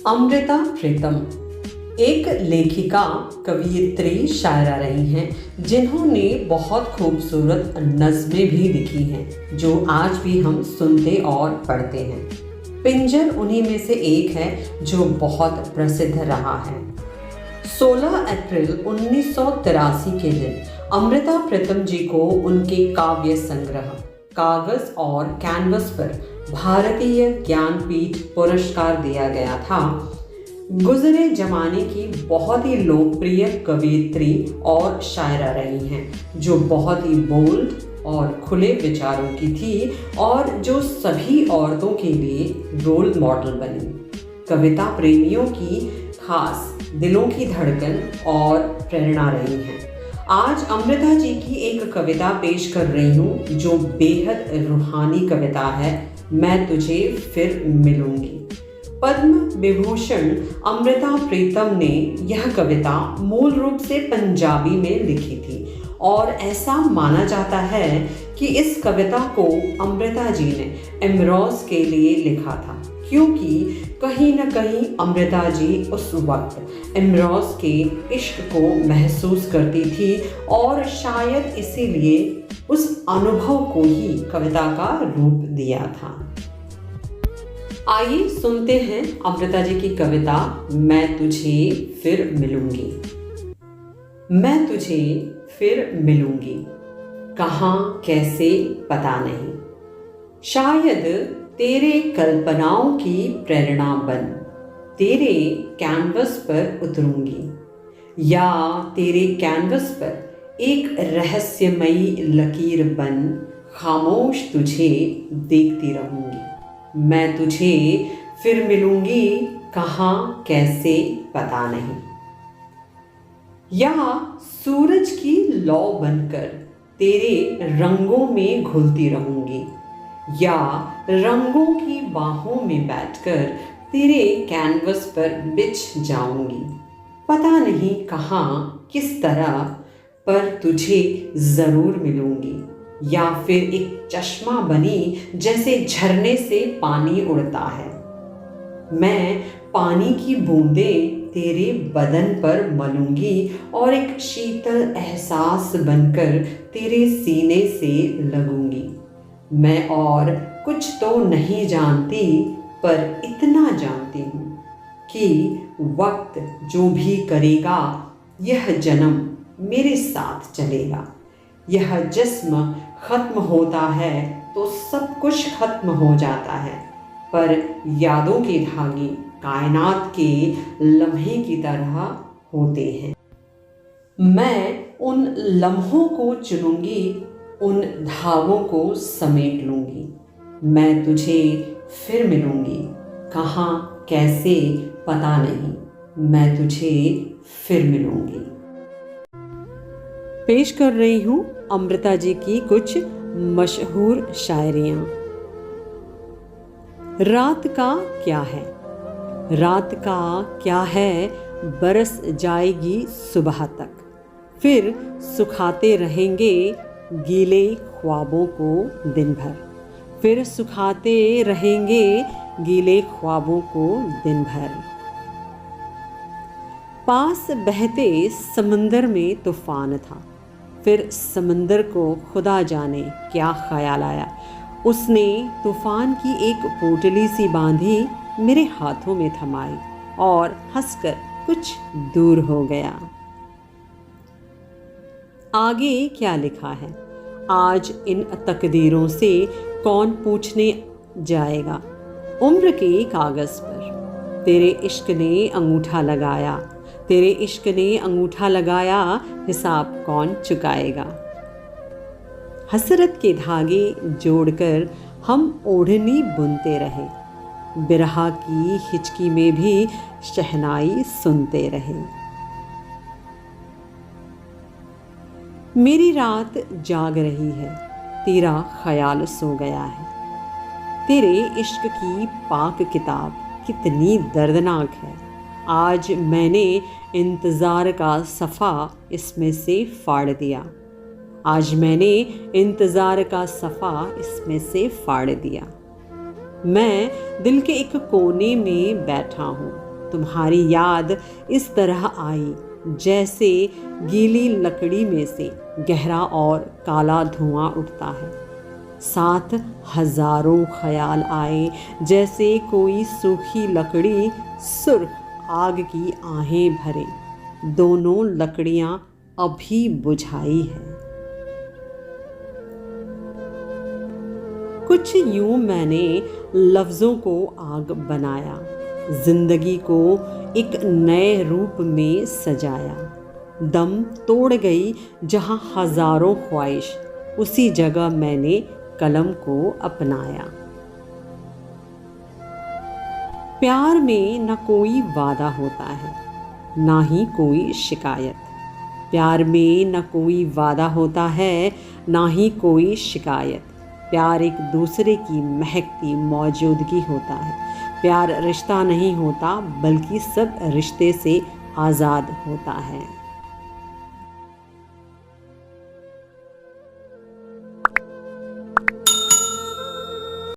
अमृता प्रीतम एक लेखिका, कवयित्री, शायरा रही हैं जिन्होंने बहुत खूबसूरत नज़्में भी लिखी हैं जो आज भी हम सुनते और पढ़ते हैं। पिंजर उन्हीं में से एक है जो बहुत प्रसिद्ध रहा है। 16 अप्रैल 1983 के दिन अमृता प्रीतम जी को उनके काव्य संग्रह कागज और कैनवस पर भारतीय ज्ञानपीठ पुरस्कार दिया गया था। गुजरे जमाने की बहुत ही लोकप्रिय कवयित्री और शायरा रही हैं जो बहुत ही बोल्ड और खुले विचारों की थी और जो सभी औरतों के लिए रोल मॉडल बनी। कविता प्रेमियों की खास दिलों की धड़कन और प्रेरणा रही हैं। आज अमृता जी की एक कविता पेश कर रही हूँ जो बेहद रूहानी कविता है, मैं तुझे फिर मिलूंगी। पद्म विभूषण अमृता प्रीतम ने यह कविता मूल रूप से पंजाबी में लिखी थी और ऐसा माना जाता है कि इस कविता को अमृता जी ने एमरोज के लिए लिखा था, क्योंकि कहीं न कहीं अमृता जी उस वक्त एमरोज के इश्क को महसूस करती थी और शायद इसीलिए उस अनुभव को ही कविता का रूप दिया था। आइए सुनते हैं अमृता जी की कविता मैं तुझे फिर मिलूंगी। मैं तुझे फिर मिलूंगी, कहाँ कैसे पता नहीं। शायद तेरे कल्पनाओं की प्रेरणा बन तेरे कैनवस पर उतरूंगी, या तेरे कैनवस पर एक रहस्यमयी लकीर बन खामोश तुझे देखती रहूंगी। मैं तुझे फिर मिलूंगी, कहाँ कैसे पता नहीं। या सूरज की लौ बनकर तेरे रंगों में घुलती रहूंगी, या रंगों की बाहों में बैठकर तेरे कैनवस पर बिछ जाऊंगी। पता नहीं कहाँ किस तरह, पर तुझे ज़रूर मिलूंगी। या फिर एक चश्मा बनी जैसे झरने से पानी उड़ता है, मैं पानी की बूंदें तेरे बदन पर मलूंगी और एक शीतल एहसास बनकर तेरे सीने से लगूंगी। मैं और कुछ तो नहीं जानती, पर इतना जानती हूँ कि वक्त जो भी करेगा यह जन्म मेरे साथ चलेगा। यह जिस्म खत्म होता है तो सब कुछ खत्म हो जाता है, पर यादों के धागे कायनात के लम्हे की तरह होते हैं। मैं उन लम्हों को चुनूंगी, उन धागों को समेट लूंगी। मैं तुझे फिर मिलूंगी, कहाँ कैसे पता नहीं। मैं तुझे फिर मिलूंगी। पेश कर रही हूँ अमृता जी की कुछ मशहूर शायरियाँ। रात का क्या है, रात का क्या है, बरस जाएगी सुबह तक, फिर सुखाते रहेंगे गीले ख्वाबों को दिन भर। फिर सुखाते रहेंगे गीले ख्वाबों को दिन भर। पास बहते समंदर में तूफान था, फिर समंदर को खुदा जाने क्या ख्याल आया। उसने तूफान की एक पोटली सी बांधी, मेरे हाथों में थमाई और हंसकर कुछ दूर हो गया। आगे क्या लिखा है, आज इन तकदीरों से कौन पूछने जाएगा। उम्र के कागज पर तेरे इश्क ने अंगूठा लगाया, तेरे इश्क ने अंगूठा लगाया, हिसाब कौन चुकाएगा। हसरत के धागे जोड़कर हम ओढ़नी बुनते रहे, बिरहा की हिचकी में भी शहनाई सुनते रहे। मेरी रात जाग रही है, तेरा ख्याल सो गया है। तेरे इश्क की पाक किताब कितनी दर्दनाक है। आज मैंने इंतज़ार का सफ़ा इसमें से फाड़ दिया। आज मैंने इंतज़ार का सफ़ा इसमें से फाड़ दिया। मैं दिल के एक कोने में बैठा हूँ, तुम्हारी याद इस तरह आई जैसे गीली लकड़ी में से गहरा और काला धुआं उठता है। साथ हजारों ख्याल आए जैसे कोई सूखी लकड़ी सुर्ख आग की आहें भरे। दोनों लकड़ियां अभी बुझाई है। कुछ यूं मैंने लफ्ज़ों को आग बनाया, जिंदगी को एक नए रूप में सजाया। दम तोड़ गई जहां हजारों ख्वाहिश, उसी जगह मैंने कलम को अपनाया। प्यार में न कोई वादा होता है, ना ही कोई शिकायत। प्यार में न कोई वादा होता है, ना ही कोई शिकायत। प्यार एक दूसरे की महकती मौजूदगी होता है। प्यार रिश्ता नहीं होता, बल्कि सब रिश्ते से आज़ाद होता है।